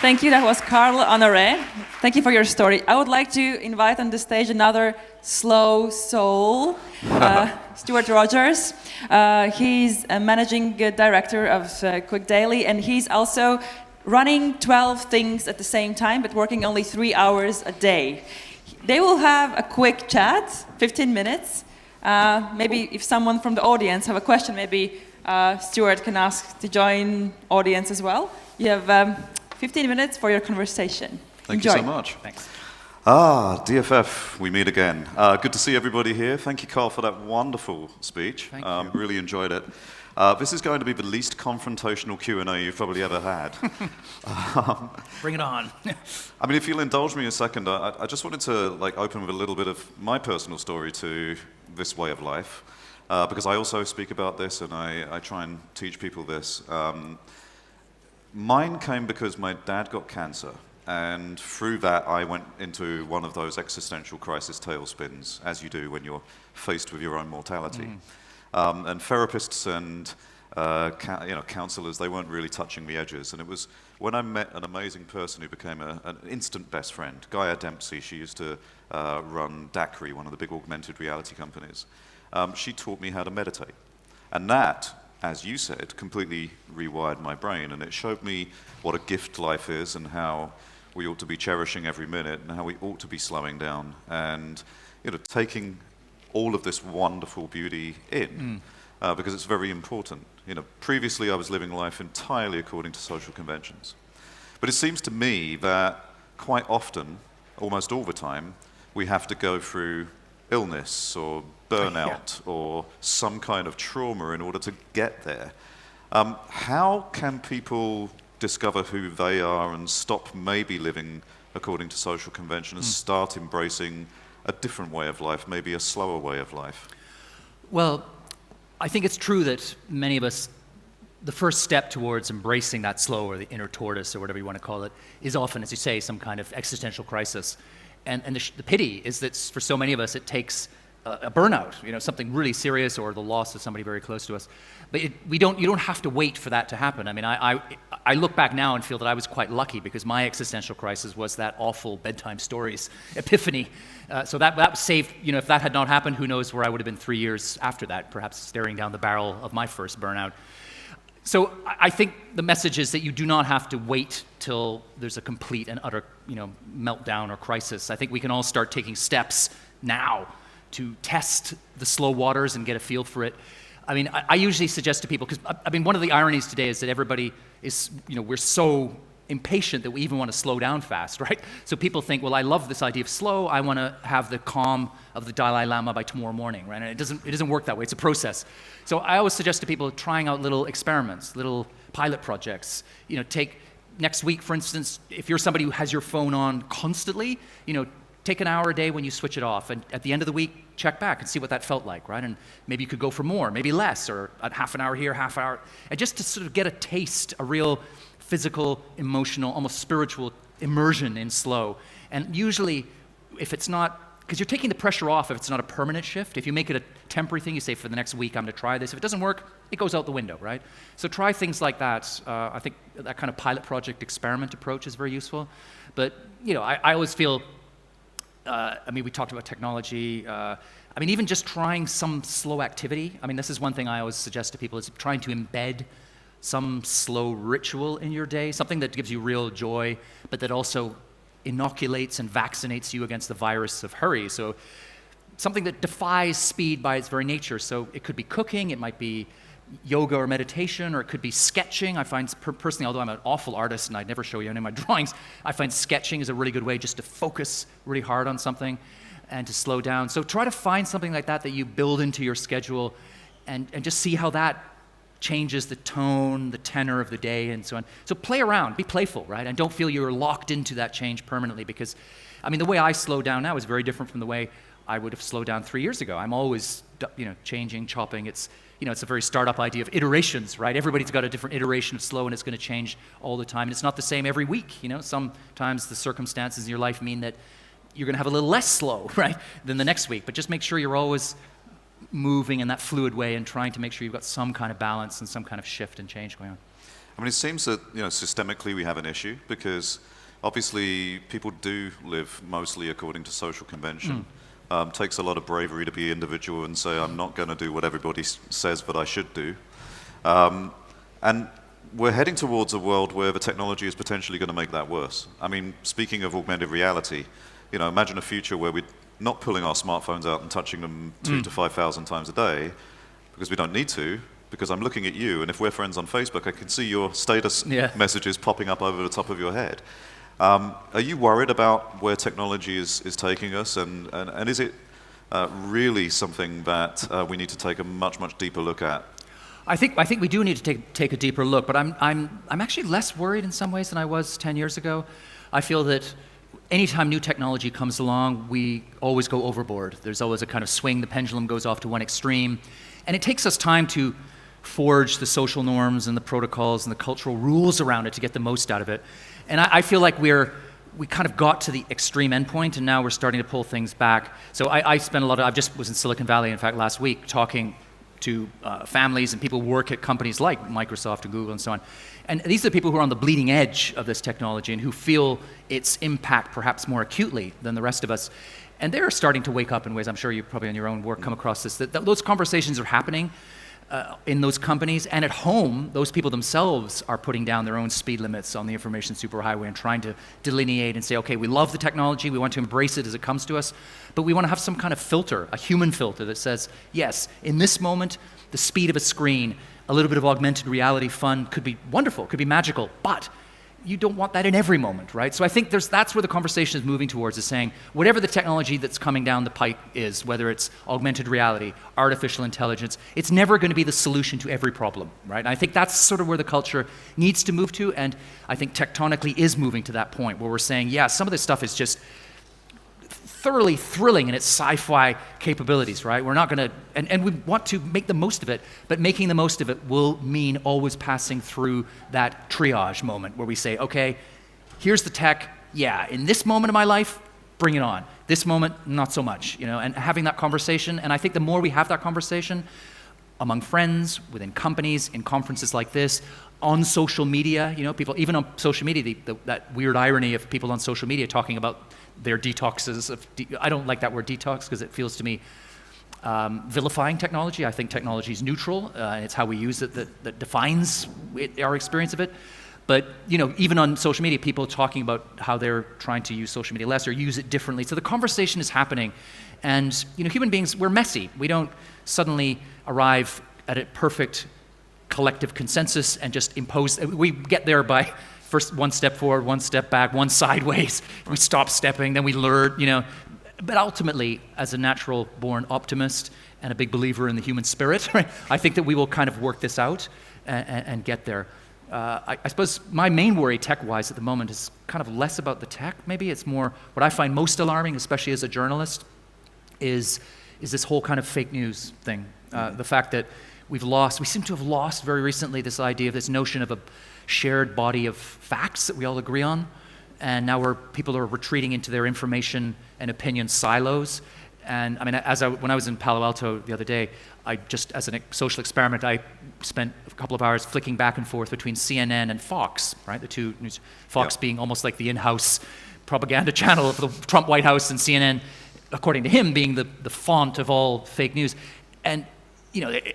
Thank you. That was Carl Honore. Thank you for your story. I would like to invite on the stage another slow soul, Stewart Rogers. He's a managing director of Grit Daily, and he's also running 12 things at the same time, but working only 3 hours a day. They will have a quick chat, 15 minutes. Maybe if someone from the audience have a question, maybe Stewart can ask to join audience as well. You have 15 minutes for your conversation. Thank Enjoy. you so much. Thanks. DFF, we meet again. Good to see everybody here. Thank you, Carl, for that wonderful speech. Thank you. Really enjoyed it. This is going to be the least confrontational Q&A you've probably ever had. Bring it on. I mean, if you'll indulge me a second, I just wanted to open with a little bit of my personal story to this way of life, because I also speak about this and I try and teach people this. Mine came because my dad got cancer, and through that I went into one of those existential crisis tailspins, as you do when you're faced with your own mortality. And therapists and counselors, they weren't really touching the edges. And it was when I met an amazing person who became an instant best friend, Gaia Dempsey. She used to run Daiquiri, one of the big augmented reality companies. She taught me how to meditate. And that, as you said, completely rewired my brain, and it showed me what a gift life is and how we ought to be cherishing every minute and how we ought to be slowing down and taking all of this wonderful beauty in, because it's very important. Previously I was living life entirely according to social conventions. But it seems to me that quite often, almost all the time, we have to go through illness or burnout or some kind of trauma in order to get there. How can people discover who they are and stop maybe living according to social convention and start embracing a different way of life, maybe a slower way of life? Well, I think it's true that many of us, the first step towards embracing that slow or the inner tortoise or whatever you want to call it is often, as you say, some kind of existential crisis. And the pity is that for so many of us it takes a burnout, something really serious, or the loss of somebody very close to us. But you don't have to wait for that to happen. I mean, I look back now and feel that I was quite lucky, because my existential crisis was that awful bedtime stories epiphany. So that saved, if that had not happened, who knows where I would have been 3 years after that, perhaps staring down the barrel of my first burnout. So I think the message is that you do not have to wait till there's a complete and utter, meltdown or crisis. I think we can all start taking steps now to test the slow waters and get a feel for it. I mean, I usually suggest to people, because one of the ironies today is that everybody is, we're so impatient that we even want to slow down fast, right? So people think, well, I love this idea of slow. I want to have the calm of the Dalai Lama by tomorrow morning, right? And it doesn't work that way. It's a process. So I always suggest to people trying out little experiments, little pilot projects. Take next week, for instance, if you're somebody who has your phone on constantly, take an hour a day when you switch it off, and at the end of the week, check back and see what that felt like, right? And maybe you could go for more, maybe less, or a half an hour here, half an hour, and just to sort of get a taste, a real physical, emotional, almost spiritual immersion in slow. And usually, if it's not, because you're taking the pressure off if it's not a permanent shift. If you make it a temporary thing, you say, for the next week, I'm going to try this. If it doesn't work, it goes out the window, right? So try things like that. I think that kind of pilot project experiment approach is very useful. But, I always feel, we talked about technology. Even just trying some slow activity. This is one thing I always suggest to people, is trying to embed some slow ritual in your day, something that gives you real joy, but that also inoculates and vaccinates you against the virus of hurry. So something that defies speed by its very nature. So it could be cooking, it might be yoga or meditation, or it could be sketching. I find personally, although I'm an awful artist and I'd never show you any of my drawings, I find sketching is a really good way just to focus really hard on something and to slow down. So try to find something like that you build into your schedule, and just see how that changes the tone, the tenor of the day, and so on. So play around, be playful, right? And don't feel you're locked into that change permanently, because, the way I slow down now is very different from the way I would have slowed down 3 years ago. I'm always, changing, chopping. It's a very startup idea of iterations, right? Everybody's got a different iteration of slow, and it's going to change all the time. And it's not the same every week, Sometimes the circumstances in your life mean that you're going to have a little less slow, right, than the next week. But just make sure you're always moving in that fluid way and trying to make sure you've got some kind of balance and some kind of shift and change going on. I mean, it seems that, systemically we have an issue because obviously people do live mostly according to social convention. Takes a lot of bravery to be individual and say, I'm not going to do what everybody says that I should do. And we're heading towards a world where the technology is potentially going to make that worse. I mean, speaking of augmented reality, imagine a future where we're not pulling our smartphones out and touching them 2,000 to 5,000 times a day because we don't need to, because I'm looking at you, and if we're friends on Facebook, I can see your status messages popping up over the top of your head. Are you worried about where technology is taking us, and is it really something that we need to take a much, much deeper look at? I think we do need to take a deeper look, but I'm actually less worried in some ways than I was 10 years ago. I feel that anytime new technology comes along, we always go overboard. There's always a kind of swing. The pendulum goes off to one extreme, and it takes us time to forge the social norms and the protocols and the cultural rules around it to get the most out of it. And I feel like we kind of got to the extreme endpoint, and now we're starting to pull things back. So I spent I just was in Silicon Valley, in fact, last week, talking to families and people who work at companies like Microsoft and Google and so on. And these are the people who are on the bleeding edge of this technology and who feel its impact perhaps more acutely than the rest of us. And they're starting to wake up in ways, I'm sure you probably in your own work come across this, that those conversations are happening in those companies, and at home, those people themselves are putting down their own speed limits on the information superhighway and trying to delineate and say, okay, we love the technology, we want to embrace it as it comes to us, but we want to have some kind of filter, a human filter that says, yes, in this moment, the speed of a screen, a little bit of augmented reality fun could be wonderful, could be magical, but you don't want that in every moment, right? So I think that's where the conversation is moving towards, is saying, whatever the technology that's coming down the pike is, whether it's augmented reality, artificial intelligence, it's never going to be the solution to every problem, right? And I think that's sort of where the culture needs to move to, and I think tectonically is moving to that point where we're saying, yeah, some of this stuff is just thoroughly thrilling in its sci-fi capabilities, right? We're not going to, and we want to make the most of it, but making the most of it will mean always passing through that triage moment where we say, okay, here's the tech, yeah, in this moment of my life, bring it on. This moment, not so much, and having that conversation, and I think the more we have that conversation among friends, within companies, in conferences like this, on social media, people, even on social media, that weird irony of people on social media talking about their detoxes. I don't like that word detox because it feels to me vilifying technology. I think technology is neutral, and it's how we use it that defines our experience of it. But even on social media, people talking about how they're trying to use social media less or use it differently. So the conversation is happening, and human beings, we're messy. We don't suddenly arrive at a perfect collective consensus and just impose. We get there by first one step forward, one step back, one sideways. We stop stepping, then we learn, But ultimately, as a natural-born optimist and a big believer in the human spirit, right, I think that we will kind of work this out and get there. I suppose my main worry tech-wise at the moment is kind of less about the tech. Maybe it's more what I find most alarming, especially as a journalist, is this whole kind of fake news thing. The fact that we seem to have lost very recently this idea of this notion of a shared body of facts that we all agree on, and now people are retreating into their information and opinion silos. And I mean, when I was in Palo Alto the other day, as a social experiment, I spent a couple of hours flicking back and forth between CNN and Fox, right? The two news, Fox being almost like the in-house propaganda channel of the Trump White House, and CNN, according to him, being the font of all fake news. And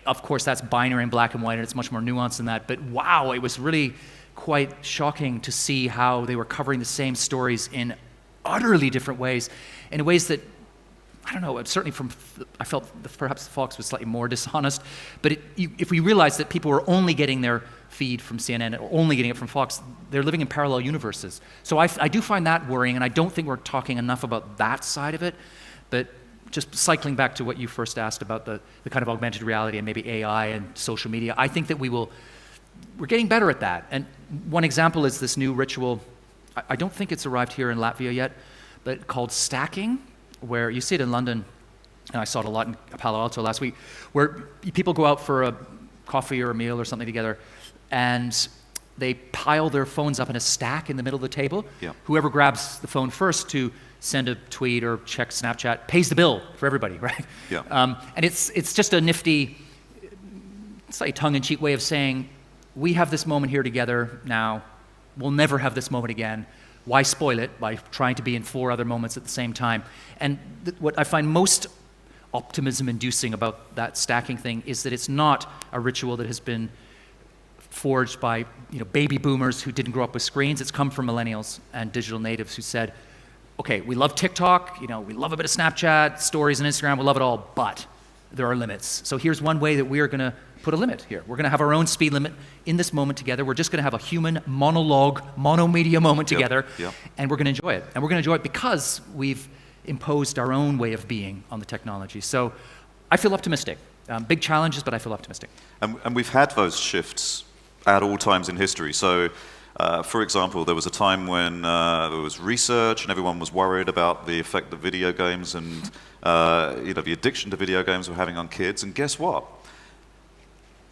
of course, that's binary and black and white, and it's much more nuanced than that. But wow, it was really quite shocking to see how they were covering the same stories in utterly different ways, in ways that, I don't know, certainly I felt perhaps Fox was slightly more dishonest. But if we realize that people were only getting their feed from CNN or only getting it from Fox, they're living in parallel universes. So I do find that worrying, and I don't think we're talking enough about that side of it. But just cycling back to what you first asked about the kind of augmented reality and maybe AI and social media, I think that we're getting better at that. And one example is this new ritual, I don't think it's arrived here in Latvia yet, but called stacking, where you see it in London, and I saw it a lot in Palo Alto last week, where people go out for a coffee or a meal or something together, and they pile their phones up in a stack in the middle of the table. Yeah. Whoever grabs the phone first to send a tweet or check Snapchat pays the bill for everybody, right? Yeah. And it's just a nifty, slightly tongue-in-cheek way of saying, we have this moment here together now. We'll never have this moment again. Why spoil it by trying to be in 4 other moments at the same time? And what I find most optimism-inducing about that stacking thing is that it's not a ritual that has been forged by baby boomers who didn't grow up with screens. It's come from millennials and digital natives who said, okay, we love TikTok, we love a bit of Snapchat, stories and Instagram, we love it all, but there are limits. So here's one way that we are going to put a limit here. We're going to have our own speed limit in this moment together. We're just going to have a human monologue, monomedia moment together, and we're going to enjoy it. And we're going to enjoy it because we've imposed our own way of being on the technology. So I feel optimistic. Big challenges, but I feel optimistic. And we've had those shifts at all times in history. So, for example, there was a time when there was research and everyone was worried about the effect that video games and the addiction to video games were having on kids. And guess what?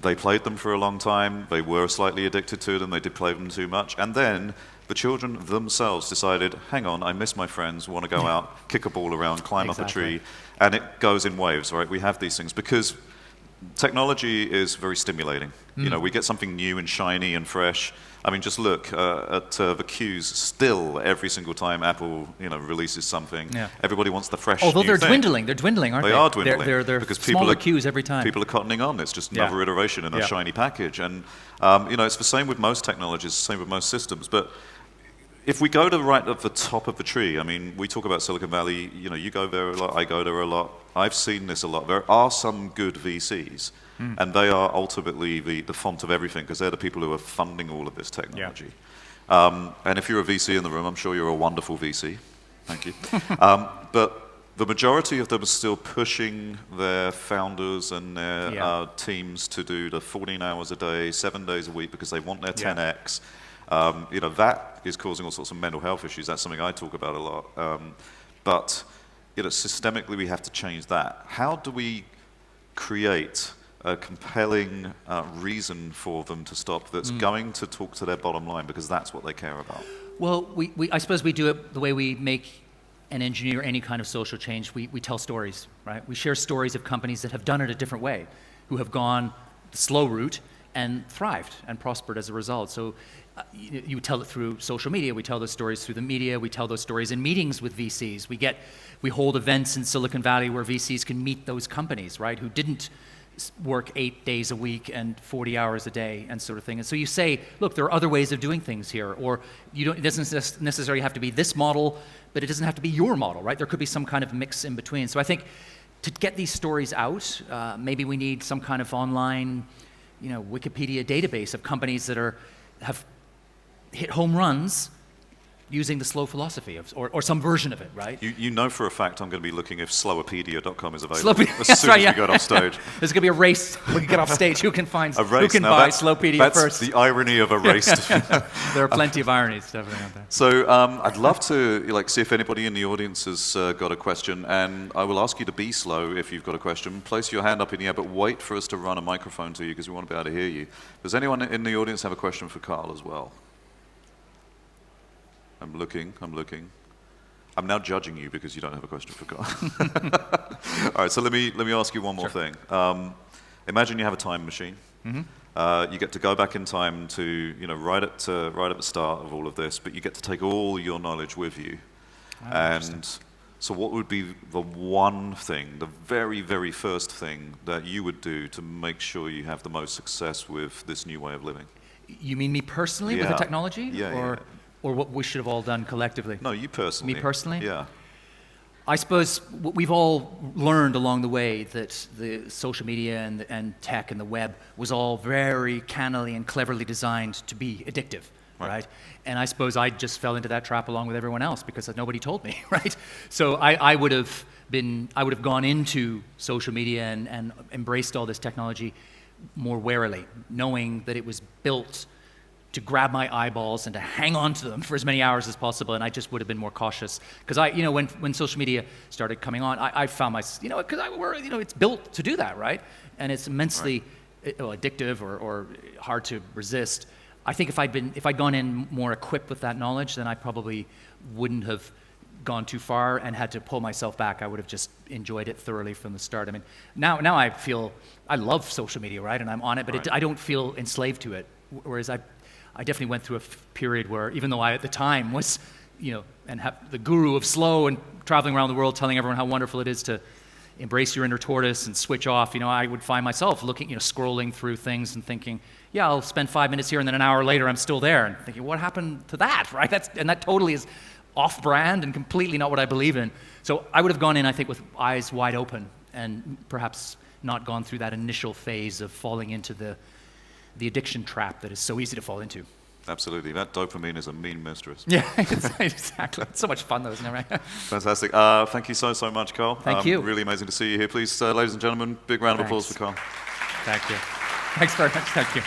They played them for a long time. They were slightly addicted to them. They did play them too much. And then the children themselves decided, hang on, I miss my friends, want to go out, kick a ball around, climb up a tree. And it goes in waves, right? We have these things because technology is very stimulating. We get something new and shiny and fresh. I mean, just look at the queues. Still, every single time Apple, releases something, everybody wants the fresh. Although new they're thing. dwindling, aren't they? They are dwindling. They're because smaller queues every time. People are cottoning on. It's just another iteration in a shiny package, and it's the same with most technologies, the same with most systems. But if we go to right at the top of the tree, I mean, we talk about Silicon Valley. You go there a lot. I go there a lot. I've seen this a lot. There are some good VCs. And they are ultimately the font of everything because they're the people who are funding all of this technology. And if you're a VC in the room, I'm sure you're a wonderful VC. Thank you. But the majority of them are still pushing their founders and their teams to do the 14 hours a day, 7 days a week because they want their 10x. That is causing all sorts of mental health issues. That's something I talk about a lot. But systemically, we have to change that. How do we create a compelling reason for them to stop that's going to talk to their bottom line because that's what they care about? Well, I suppose we do it the way we make and engineer any kind of social change. We tell stories, right? We share stories of companies that have done it a different way, who have gone the slow route and thrived and prospered as a result. So you tell it through social media. We tell those stories through the media. We tell those stories in meetings with VCs. We hold events in Silicon Valley where VCs can meet those companies, right, who didn't work 8 days a week and 40 hours a day and sort of thing. And so you say, look, there are other ways of doing things here, or it doesn't necessarily have to be this model, but it doesn't have to be your model, right? There could be some kind of mix in between. So I think to get these stories out, maybe we need some kind of online, Wikipedia database of companies that have hit home runs using the slow philosophy or some version of it, right? You know for a fact I'm going to be looking if slowopedia.com is available as soon right, as we get off stage. There's going to be a race when we get off stage. Who can buy Slowpedia that's first? That's the irony of a race. There are plenty of ironies definitely out there. So I'd love to see if anybody in the audience has got a question, and I will ask you to be slow if you've got a question. Place your hand up in the air, but wait for us to run a microphone to you because we want to be able to hear you. Does anyone in the audience have a question for Carl as well? I'm looking. I'm now judging you because you don't have a question for Carl. All right, so let me ask you one more thing. Imagine you have a time machine. You get to go back in time to right at the start of all of this, but you get to take all your knowledge with you. And so what would be the one thing, the very, very first thing that you would do to make sure you have the most success with this new way of living? You mean me personally with the technology? Or what we should have all done collectively? No, you personally. Me personally? Yeah. I suppose we've all learned along the way that the social media and tech and the web was all very cannily and cleverly designed to be addictive, right? And I suppose I just fell into that trap along with everyone else because nobody told me, right? So I would have gone into social media and embraced all this technology more warily, knowing that it was built to grab my eyeballs and to hang on to them for as many hours as possible, and I just would have been more cautious. Because when social media started coming on, I found myself, it's built to do that, right? And it's immensely addictive or hard to resist. I think if I'd gone in more equipped with that knowledge, then I probably wouldn't have gone too far and had to pull myself back. I would have just enjoyed it thoroughly from the start. I mean, now I feel I love social media, right? And I'm on it, but I don't feel enslaved to it Whereas I definitely went through a period where, even though I at the time was, and have the guru of slow and traveling around the world telling everyone how wonderful it is to embrace your inner tortoise and switch off, I would find myself looking, scrolling through things and thinking, yeah, I'll spend 5 minutes here, and then an hour later I'm still there, and thinking, what happened to that, right? That totally is off-brand and completely not what I believe in. So I would have gone in, I think, with eyes wide open and perhaps not gone through that initial phase of falling into the addiction trap that is so easy to fall into. Absolutely. That dopamine is a mean mistress. Yeah, exactly. It's so much fun, though, isn't it, right? Fantastic. Thank you so much, Carl. Thank you. Really amazing to see you here. Please, ladies and gentlemen, big round of applause for Carl. Thank you. Thanks very much. Thank you.